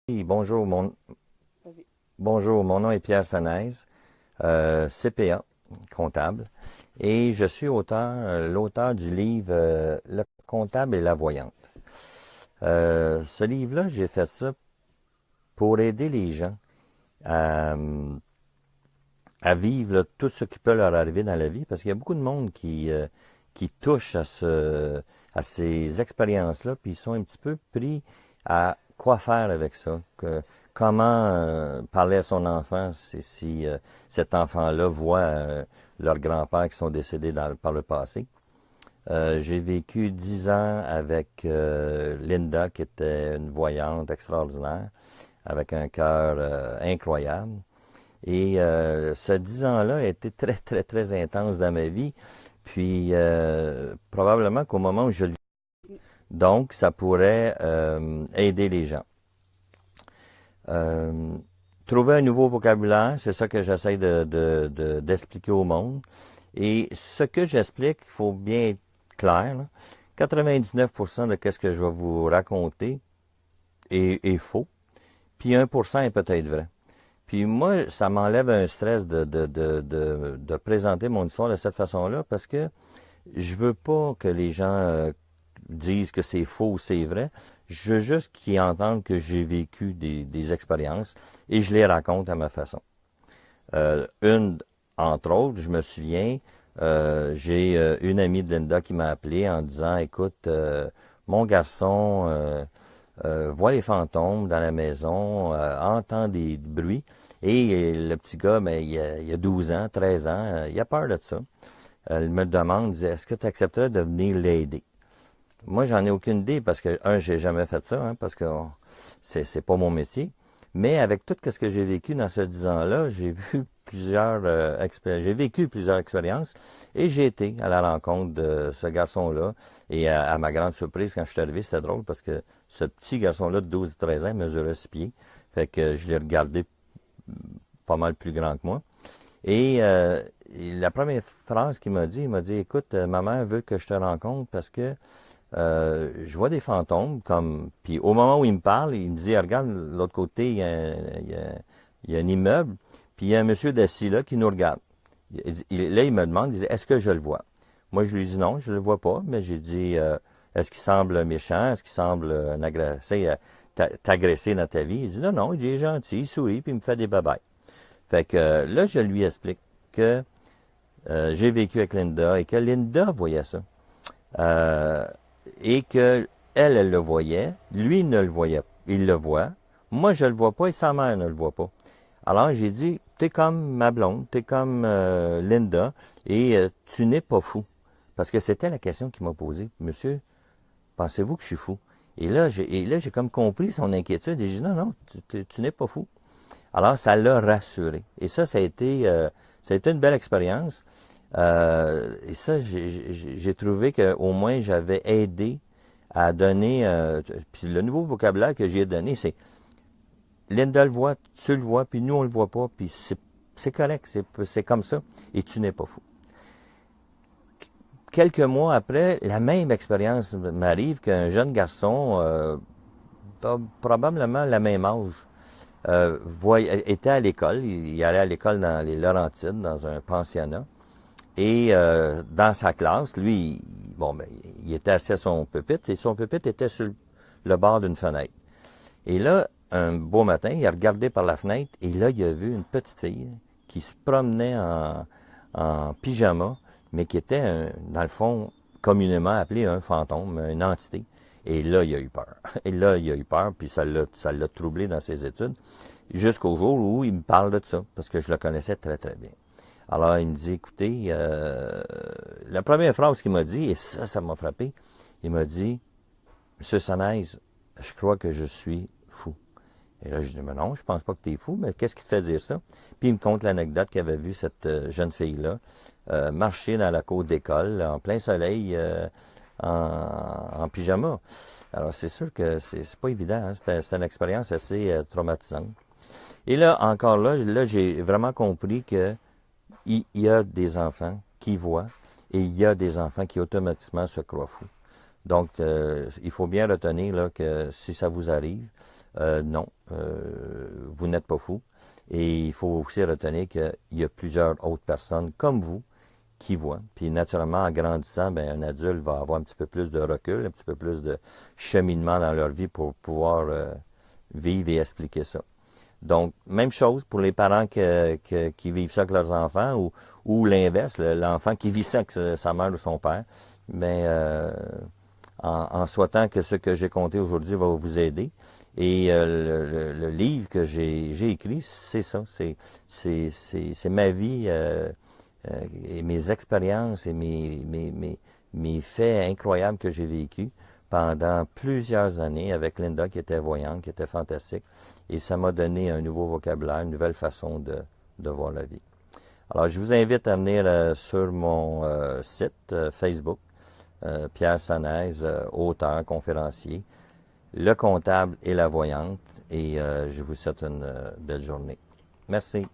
Bonjour, Vas-y. bonjour, mon nom est Pierre Sanaise, CPA, comptable, et je suis l'auteur du livre Le comptable et la voyante. Ce livre-là, j'ai fait ça pour aider les gens à, à vivre là, tout ce qui peut leur arriver dans la vie, parce qu'il y a beaucoup de monde qui touche à ces expériences-là, puis ils sont un petit peu pris à quoi faire avec ça, comment parler à son enfant si cet enfant-là voit leurs grands-pères qui sont décédés par le passé. J'ai vécu 10 ans avec Linda, qui était une voyante extraordinaire, avec un cœur incroyable. Et ce 10 ans-là a été très, très, très intense dans ma vie. Puis, probablement qu'au moment où je le vis, donc, ça pourrait aider les gens. Euh, Trouver un nouveau vocabulaire, c'est ça que j'essaie d'expliquer au monde. Et ce que j'explique, il faut bien être clair, là. 99% de ce que je vais vous raconter est faux, puis 1% est peut-être vrai. Puis moi, ça m'enlève un stress de présenter mon histoire de cette façon-là parce que je veux pas que les gens disent que c'est faux ou c'est vrai. Je veux juste qu'ils entendent que j'ai vécu des expériences et je les raconte à ma façon. Une, entre autres, je me souviens, j'ai une amie de Linda qui m'a appelé en disant, écoute, mon garçon voit les fantômes dans la maison, entend des bruits, et le petit gars, ben, il a 12 ans, 13 ans, il a peur de ça. Elle me demande, dit, est-ce que tu accepterais de venir l'aider? Moi, j'en ai aucune idée parce que, j'ai jamais fait ça, hein, parce que c'est pas mon métier. Mais avec tout ce que j'ai vécu dans ce 10 ans-là, j'ai vécu plusieurs expériences et j'ai été à la rencontre de ce garçon-là. Et à ma grande surprise, quand je suis arrivé, c'était drôle parce que ce petit garçon-là de 12-13 ans mesurait 6 pieds. Fait que je l'ai regardé pas mal plus grand que moi. Et la première phrase qu'il m'a dit, il m'a dit, écoute, ma mère veut que je te rencontre parce que je vois des fantômes comme. Puis au moment où il me parle, il me dit, regarde, de l'autre côté, il y a un immeuble, puis il y a un monsieur assis là qui nous regarde. Là, il me demande, il dit, est-ce que je le vois? Moi, je lui dis non, je le vois pas, mais j'ai dit, est-ce qu'il semble méchant? Est-ce qu'il semble t'agresser dans ta vie? Il dit, non, non, il est gentil, il sourit, puis il me fait des babayes. Fait que là, je lui explique que j'ai vécu avec Linda et que Linda voyait ça. Euh, et que elle le voyait, lui ne le voyait, il le voit, moi je le vois pas et sa mère ne le voit pas. Alors j'ai dit, t'es comme ma blonde, t'es comme Linda et tu n'es pas fou. Parce que c'était la question qu'il m'a posée. Monsieur, pensez-vous que je suis fou? Et là, j'ai comme compris son inquiétude et j'ai dit, non, non, tu n'es pas fou. Alors, ça l'a rassuré. Et ça a été une belle expérience. Et ça, j'ai trouvé qu'au moins j'avais aidé à donner. Puis le nouveau vocabulaire que j'ai donné, c'est Linda le voit, tu le vois, puis nous on le voit pas, puis c'est correct, c'est comme ça, et tu n'es pas fou. Quelques mois après, la même expérience m'arrive qu'un jeune garçon, probablement le même âge, était à l'école, il allait à l'école dans les Laurentides, dans un pensionnat. Et dans sa classe, lui, bon, ben, il était assis à son pupitre et son pupitre était sur le bord d'une fenêtre. Et là, un beau matin, il a regardé par la fenêtre et là, il a vu une petite fille qui se promenait en pyjama, mais qui était, dans le fond, communément appelée un fantôme, une entité. Et là, il a eu peur. Et là, il a eu peur, puis ça l'a troublé dans ses études, jusqu'au jour où il me parle de ça, parce que je le connaissais très, très bien. Alors, il me dit, écoutez, la première phrase qu'il m'a dit, et ça m'a frappé, il m'a dit, Monsieur Sanaise, je crois que je suis fou. Et là, je dis, mais non, je pense pas que tu es fou, mais qu'est-ce qui te fait dire ça? Puis il me conte l'anecdote qu'il avait vu cette jeune fille-là marcher dans la cour d'école en plein soleil en pyjama. Alors, c'est sûr que c'est pas évident, hein? C'est une expérience assez traumatisante. Et là, encore là, j'ai vraiment compris que il y a des enfants qui voient et il y a des enfants qui automatiquement se croient fous. Donc, il faut bien retenir là, que si ça vous arrive, Non, vous n'êtes pas fou. Et il faut aussi retenir qu'il y a plusieurs autres personnes comme vous qui voient. Puis naturellement, en grandissant, ben, un adulte va avoir un petit peu plus de recul, un petit peu plus de cheminement dans leur vie pour pouvoir vivre et expliquer ça. Donc, même chose pour les parents qui vivent ça avec leurs enfants ou l'inverse, l'enfant qui vit ça avec sa mère ou son père. Mais en souhaitant que ce que j'ai conté aujourd'hui va vous aider. Et le livre que j'ai écrit, c'est ça. C'est ma vie et mes expériences et mes faits incroyables que j'ai vécus pendant plusieurs années avec Linda qui était voyante, qui était fantastique. Et ça m'a donné un nouveau vocabulaire, une nouvelle façon de voir la vie. Alors, je vous invite à venir sur mon site Facebook, Pierre Sanaise, auteur, conférencier, le comptable et la voyante. Et je vous souhaite une belle journée. Merci.